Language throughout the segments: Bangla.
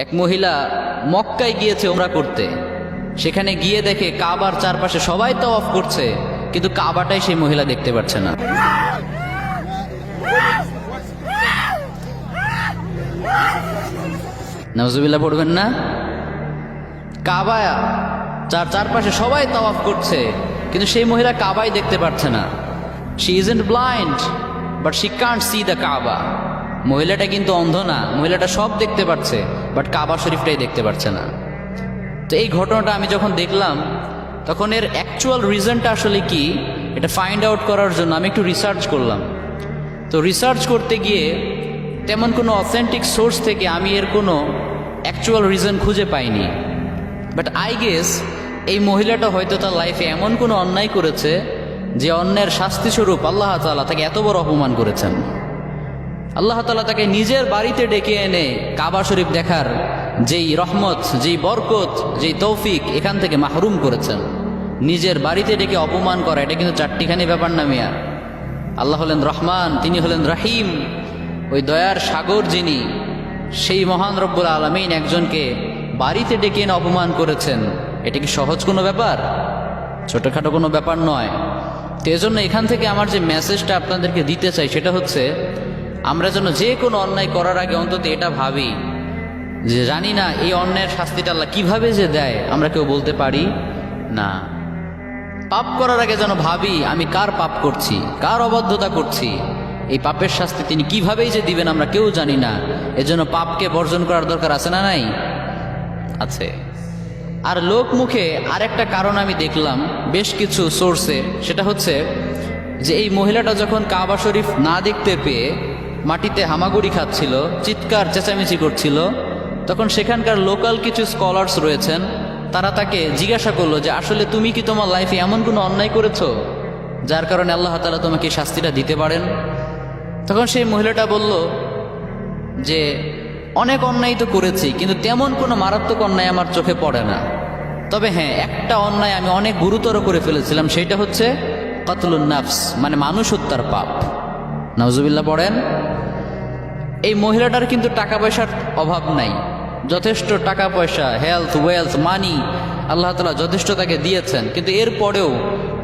এক মহিলা মক্কায় গিয়েছে ওমরা করতে। সেখানে গিয়ে দেখে কাবার চারপাশে সবাই তাওয়াফ করছে, কিন্তু কাবাটাই সেই মহিলা দেখতে পাচ্ছে না। নাউজুবিল্লাহ পড়বেন না? কাবা চারপাশে সবাই তাওয়াফ করছে, কিন্তু সেই মহিলা কাবাই দেখতে পাচ্ছে না। She isn't blind but she can't see the কাবা। মহিলাটা কিন্তু অন্ধ না, মহিলাটা সব দেখতে পাচ্ছে, বাট কাবা শরীফটাই দেখতে পাচ্ছে না। তো এই ঘটনাটা আমি যখন দেখলাম, তখন এর অ্যাকচুয়াল রিজনটা আসলে কি এটা ফাইন্ড আউট করার জন্য আমি একটু রিসার্চ করলাম। তো রিসার্চ করতে গিয়ে তেমন কোনো অথেন্টিক সোর্স থেকে আমি এর কোনো অ্যাকচুয়াল রিজন খুঁজে পাইনি। বাট আই গেস এই মহিলাটা হয়তো তার লাইফে এমন কোনো অন্যায় করেছে যে অন্যের শাস্তিস্বরূপ আল্লাহ তাআলা তাকে এত বড় অপমান করেছেন। আল্লাহ তাআলা তাকে নিজের বাড়িতে ডেকে এনে কাবা শরীফ দেখার যেই রহমত, যেই বরকত, যেই তৌফিক এখান থেকে মাহরুম করেছেন। নিজের বাড়িতে ডেকে অপমান করা এটা কিন্তু চারটিখানি ব্যাপার না মিয়া। আল্লাহ হলেন রহমান, তিনি হলেন রাহিম, ওই দয়ার সাগর যিনি, সেই মহান রব্বুল আলামিন একজনকে বাড়িতে ডেকে এনে অপমান করেছেন। এটা কি সহজ কোনো ব্যাপার? ছোটোখাটো কোনো ব্যাপার নয়। তো এজন্য এখান থেকে আমার যে মেসেজটা আপনাদেরকে দিতে চাই সেটা হচ্ছে, আমরা যেন যে কোনো অন্যায় করার আগে অন্তত এটা ভাবি যে জানি না এই অন্যায়ের শাস্তিটা আল্লাহ কিভাবে যে দেয় আমরা কেউ বলতে পারি না। পাপ করার আগে যেন ভাবি আমি কার পাপ করছি, কার অবাধ্যতা করছি, এই পাপের শাস্তি তিনি কিভাবেই যে দিবেন আমরা কেউ জানি না। এজন্য পাপকে বর্জন করার দরকার আছে না নাই? আছে। আর লোক মুখে আরেকটা কারণ আমি দেখলাম বেশ কিছু সোর্সে, সেটা হচ্ছে যে এই মহিলাটা যখন কাবা শরীফ না দেখতে পেয়ে মাটিতে হামাগুড়ি খাচ্ছিল, চিৎকার চেঁচামেচি করছিল, তখন সেখানকার লোকাল কিছু স্কলার্স রয়েছেন, তারা তাকে জিজ্ঞাসা করলো যে আসলে তুমি কি তোমার লাইফে এমন কোনো অন্যায় করেছো যার কারণে আল্লাহ তাআলা তোমাকে শাস্তিটা দিতে পারেন? তখন সেই মহিলাটা বলল যে অনেক অন্যায় তো করেছি, কিন্তু তেমন কোনো মারাত্মক অন্যায় আমার চোখে পড়ে না। তবে হ্যাঁ, একটা অন্যায় আমি অনেক গুরুতর করে ফেলেছিলাম, সেটা হচ্ছে কতলুন নাফস, মানে মানুষ হত্যার পাপ। নাউজুবিল্লাহ পড়েন। এই মহিলাটার কিন্তু টাকা পয়সার অভাব নাই, যথেষ্ট টাকা পয়সা, হেলথ, ওয়েলথ, মানি আল্লাহ তাআলা যথেষ্ট তাকে দিয়েছেন। কিন্তু এরপরেও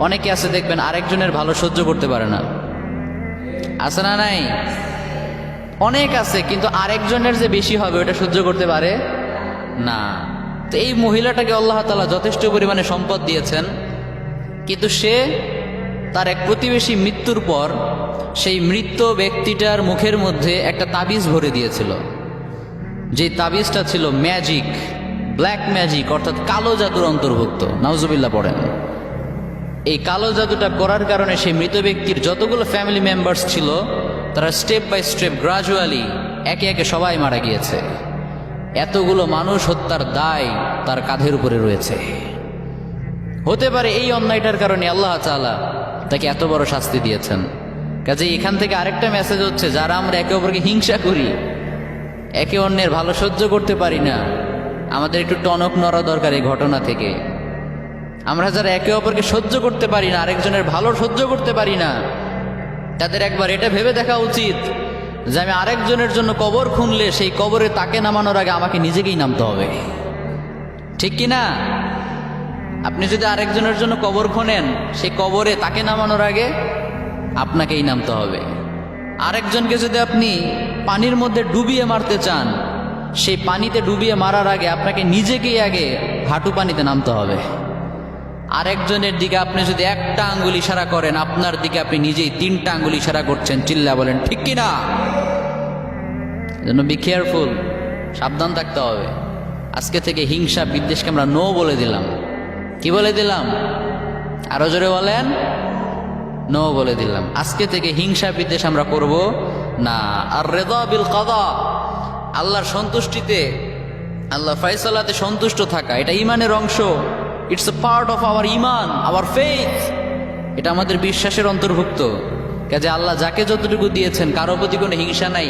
অনেকে আছে দেখবেন আরেকজনের ভালো সহ্য করতে পারে না। আছে না নাই? অনেক আছে, কিন্তু আরেকজনের যে বেশি হবে ওটা সহ্য করতে পারে না। তো এই মহিলাটাকে আল্লাহ তাআলা যথেষ্ট পরিমাণে সম্পদ দিয়েছেন, কিন্তু সে তার এক প্রতিবেশী মৃত্যুর পর সেই মৃত ব্যক্তিটার মুখের মধ্যে একটা তাবিজ ভরে দিয়েছিল। যে তাবিজটা ছিল ম্যাজিক, ব্ল্যাক ম্যাজিক, অর্থাৎ কালো জাদুর অন্তর্ভুক্ত। নাউজুবিল্লাহ পড়েন। এই কালো জাদুটা করার কারণে সেই মৃত ব্যক্তির যতগুলো ফ্যামিলি মেম্বার্স ছিল তারা স্টেপ বাই স্টেপ গ্রাজুয়ালি একে একে সবাই মারা গিয়েছে। এতগুলো মানুষ হত্যার দায় তার কাঁধের উপরে রয়েছে। হতে পারে এই অন্যায়টার কারণে আল্লাহ তাআলা তাকে এত বড় শাস্তি দিয়েছেন। কাজে এখান থেকে আরেকটা মেসেজ হচ্ছে, যারা আমরা একে অপরকে হিংসা করি, একে অন্যের ভালো সহ্য করতে পারি না, আমাদের একটু টনক নড়া দরকার এই ঘটনা থেকে। আমরা যারা একে অপরকে সহ্য করতে পারি না, আরেকজনের ভালো সহ্য করতে পারি না, তাদের একবার এটা ভেবে দেখা উচিত যে আমি আরেকজনের জন্য কবর খুনলে সেই কবরে তাকে নামানোর আগে আমাকে নিজেকেই নামতে হবে। ঠিক কি না? আপনি যদি আরেকজনের জন্য কবর খোনেন, সেই কবরে তাকে নামানোর আগে আপনাকেই নামতে হবে। আরেকজনকে যদি আপনি পানির মধ্যে ডুবিয়ে মারতে চান, সেই পানিতে ডুবিয়ে মারার আগে আপনাকে নিজেকেই আগে হাঁটু পানিতে নামতে হবে। আরেকজনের দিকে আপনি যদি একটা আঙ্গুল ইশারা করেন, আপনার দিকে আপনি নিজেই 3টা আঙ্গুল ইশারা করছেন। চিল্লা বলেন ঠিক কিনা? যেন বি কেয়ারফুল, সাবধান থাকতে হবে। আজকে থেকে হিংসা বিদ্বেষকে আমরা নো বলে দিলাম। কি বলে দিলাম? আরো জোরে বলেন। নো বলে দিলাম। আজকে থেকে হিংসা বিদ্বেষ আমরা করব না। আর রিদা বিল কাদা, আল্লাহর সন্তুষ্টিতে, আল্লাহ ফয়সালাতে সন্তুষ্ট থাকা, এটা ঈমানের অংশ। It's a part of our ঈমান, আওয়ার ফেথ। এটা আমাদের বিশ্বাসের অন্তর্ভুক্ত। কাজে আল্লাহ যাকে যতটুকু দিয়েছেন, কারো প্রতি কোনো হিংসা নাই,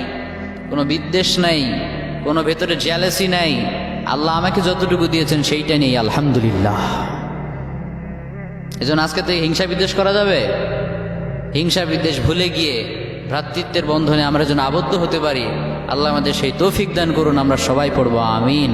কোনো বিদ্বেষ নাই, কোনো ভেতরে জেলাসি নাই। আল্লাহ আমাকে যতটুকু দিয়েছেন সেইটা নেই, আলহামদুলিল্লাহ। এজন্য আজকে থেকে হিংসা বিদ্বেষ করা যাবে? হিংসা বিদ্বেষ ভুলে গিয়ে ভ্রাতৃত্বের বন্ধনে আমরা যেন আবদ্ধ হতে পারি, আল্লাহ আমাদের সেই তৌফিক দান করুন। আমরা সবাই পড়বো আমিন।